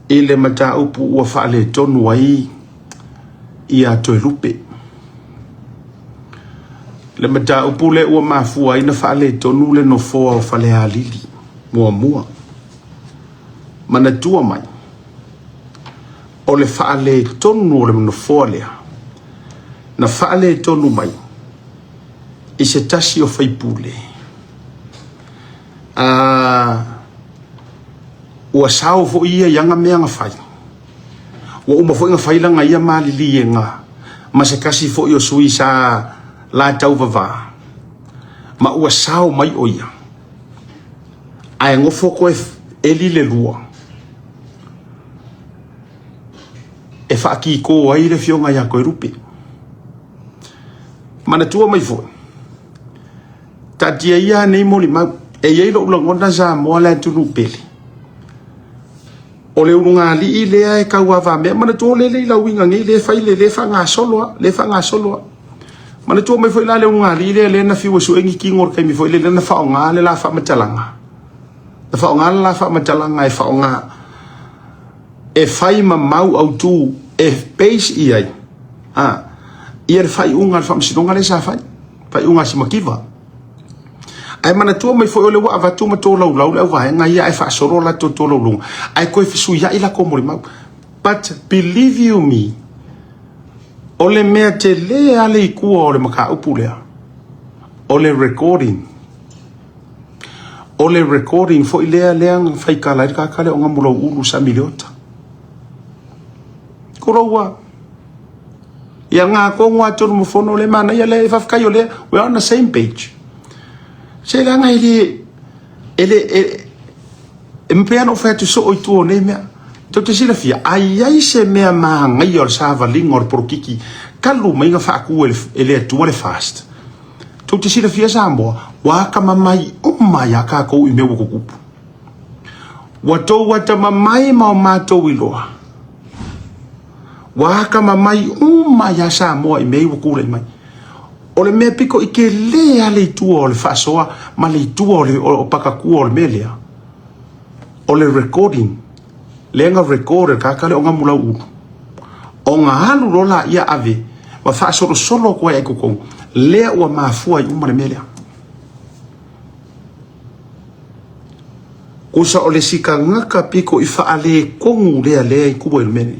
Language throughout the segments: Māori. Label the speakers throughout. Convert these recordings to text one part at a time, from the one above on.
Speaker 1: Ele mata upu ua Faaletonu ai ia Toelupe. Le mata upu le ua mafua ina Faaletonu le no foa o Falea lili mua manatua mai o le Faaletonu o le no foa lea na Faaletonu mai i se tasi o faipule ua sao fo ia yanga mea nga fai ua uma fo inga fai langa ia malili e nga ma se kasi fo i o sui sa la tau vava ma ua sao mai o ia ai ngofo koe eli le lua e whaaki ko ai le fionga ia koe rupe mana tua mai fo ta dia ia nei moli mau e iei lo ulangona za moa le tunu pele o le ununga li i lea e kaua va mea mana tua le la winga ngi le fai le fa ngā soloa mana tua mai foi la le ununga li le na fiwa su engi ki ngor kai mi foi le na fa ngā le la fa matalanga na fa ngā la fa matalanga e fa ngā e fai ma mau au tu e base i ai ia le fai unga le fa msidonga le sa fai unga si makiva ai mana tua mai foi ole wa avatu ma to lau le wa nga ia e fa soro la to lau ai koe fisu ia ila ko mori mau but believe you me ole mea te le ale i kua ole maka upulea ole recording fo i lea fai ka lai ka kale o nga mula ulu Sami Leota kuraua ia ngā kongo atonu mo fono le mana ia le fafkai ole we are on the same page se la nga ele mpea no fa tu so o tu ne mea to te sila fia ai se mea ma ngai or sa va lingor por kiki kalu mai nga fa ku ele tu le fast to te sila fia sambo wa kama mai ya ka ko i me wo ku wata mamai ma to wiloa wa kama mai ya sa mo i me wo ku le mai o le mea piko i ke lea le tua o le whasoa ma le tua o pakakua o le melea o le recording le nga recorder kakale o nga mula uru o nga halu rola ia ave wa whaasoro solo koe e kukou lea ua mafua i uma le melea kusa o le sika ngaka piko i whaale kongu lea i kubo i le mele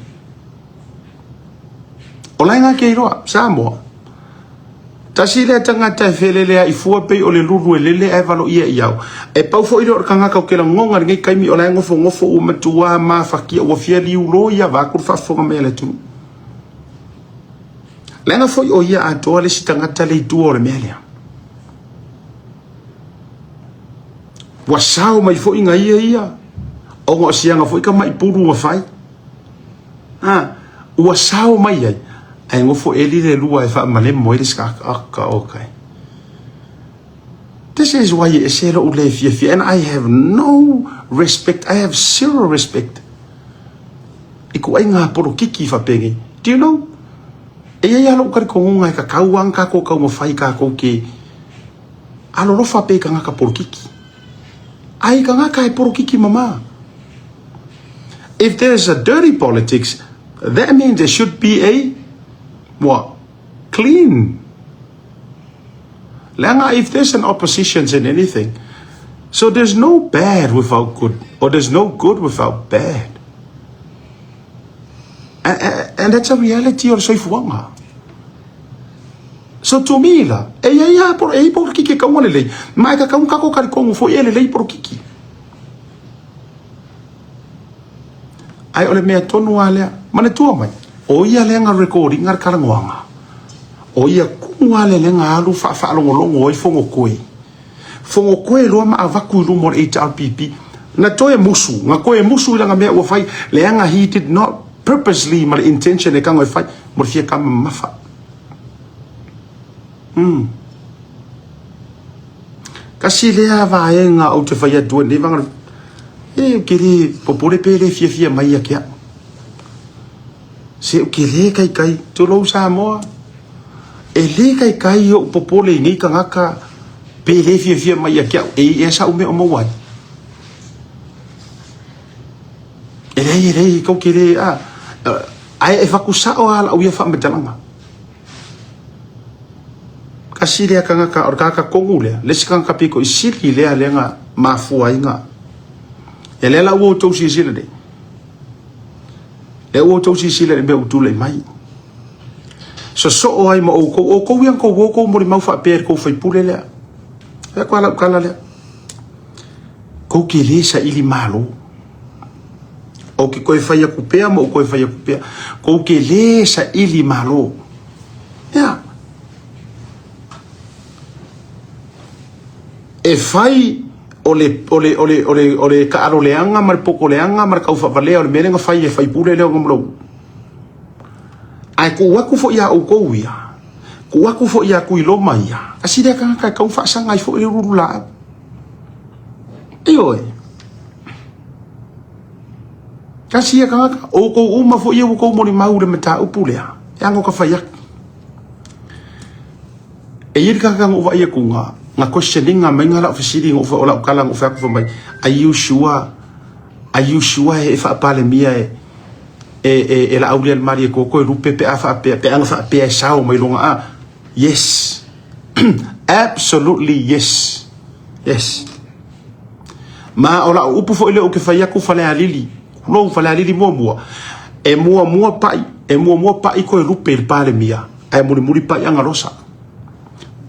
Speaker 1: o lai nga kei roa Samoa tasi le tangata felelea i fua pei o le lulu e lele e valo ia iau. E pau fo i ro kanga kau ke la ngonga ngai kaimi o la ngofo o matua ma fakia o fia li ulo ia va kur fa fonga mele tu. Lenga fo o ia ato le si tangata le tu o le mele. Wa sao mai fo inga ia. O ngo sianga fo i ka mai puru wa fai. Wa sao mai ai. Ai ngofo eli le lua e fa male mo ile ska okay. This is why you say lo le fia and I have no respect. I have zero respect. Iku ai nga poro kiki fa pegi. Do you know? E ia lo ka ko nga ka kauang ka ko mo fai ka ko ke. Alo lo fa pe ka nga ka poro kiki. Ai ka nga ka poro kiki mama. If there's a dirty politics, that means there should be a what? Clean. Langa, if there's an opposition in anything, so there's no bad without good, or there's no good without bad. And that's a reality or so fuanga. So to me la, por kiki ka wale lei, mai ka ka ko ka ko fo ele lei por kiki. Ai ole me tonu ale, mane tua mai. O ia lenga recording ngar karangoanga. O ia kungale lenga alu fa longo i fongo koe lo ma avaku lu mor HRPP na toe musu nga koe musu langa me o fai lenga he did not purposely mal intention e kanga fai mor fia kama mafa. Kasi lea vaenga au te fai atu ne vanga kiri popole pele fia mai kia. Se o ke le kai to lo Samoa e le kai o popole ni ka ngaka pe le fia mai kia e sa o me o mo wai Ele kau kire ai e fakusa o ala o ia fa metalanga kasi le kanga ka or ka kongu le kanga piko isili le nga mafua inga ele la wo to si sile de e wo to si sile be utule mai so ai ma o ko yang ko wo ko mo mau fa per ko fai pule le e ko ala kala le ko ki le sa ili malo o ki koe whaia kupea mo o koe whaia kupea ko ke le sa ili malo ya e whai ole ka aro leanga mar poko leanga mar kau whawalea ole merenga whai e whai pule leo ngamlo ai ko waku fo ia o kou ia ko waku fo ia kui loma ia kasi dia ka kau whasanga i fo i rurula e kasi ya kanga o ko uma fo ia ko mo ni mau le meta upulea yang ko fa yak e yir ka nga o ia kunga nga questioning nga menga la ofisiri ngo fa ola kala ngo fa ko mai are you sure e fa pale mia e la aulia mari ko rupe pe afa pe anga fa pe sao mai longa yes absolutely yes ma ola upu fo ile o ke fa yak ko fa le alili no fala ali mo e mo pai ko rupe il pale mia e muri pai anga rosa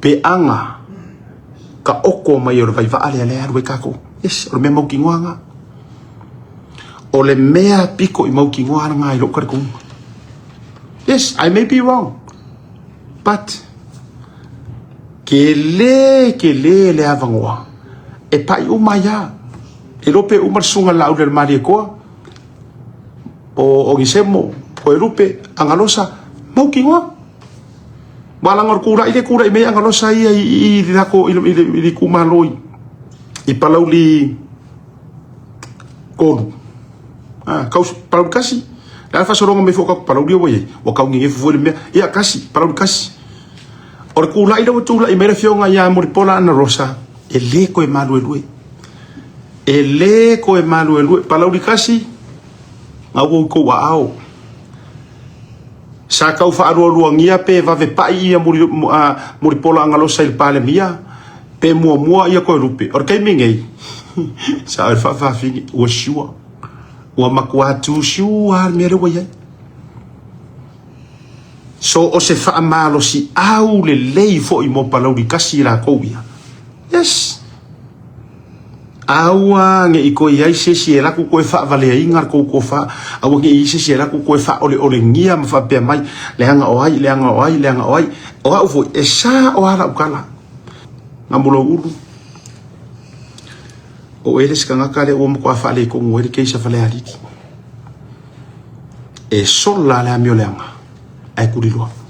Speaker 1: pe anga ka oko mai o vai va ale arwe kako yes o me mo kingwanga o le mea piko i mo kingwanga i lo kar kung yes I may be wrong but ke le avangwa e pai umaya e lope umar sunga la uder mari ko o gisemo ko rupe angalosa mau kingwa balangor kura i me angalosa i dako i kumaloi i palauli kodu kau palau kasi la fa soronga me foka palauli o ye o kau ngi fu me ia kasi palau kasi or kula i do tula i me fionga ya moripola na rosa e le ko e malu e palauli kasi ngau ko ao sa kau fa aro luangia pe va ve pai ia muri pola ngalo sai pale mia pe mo ia ko rupe or kai mingei sa fa fi o shua o makwa tu shua me re wa so o se fa malo si au le lei fo i mo pala uri kasi la ko ia yes awa nge iko ia se la ku ko fa vale inga ko fa awa nge se la ku ko fa ole ngia ma fa pe mai le anga oi o au fo esa o ala ukala ngamulo uru o eles kanga kale o mo ko fa le ko ngwe ke sa vale ali e Sola Le Amioleaga ai Tuliloaina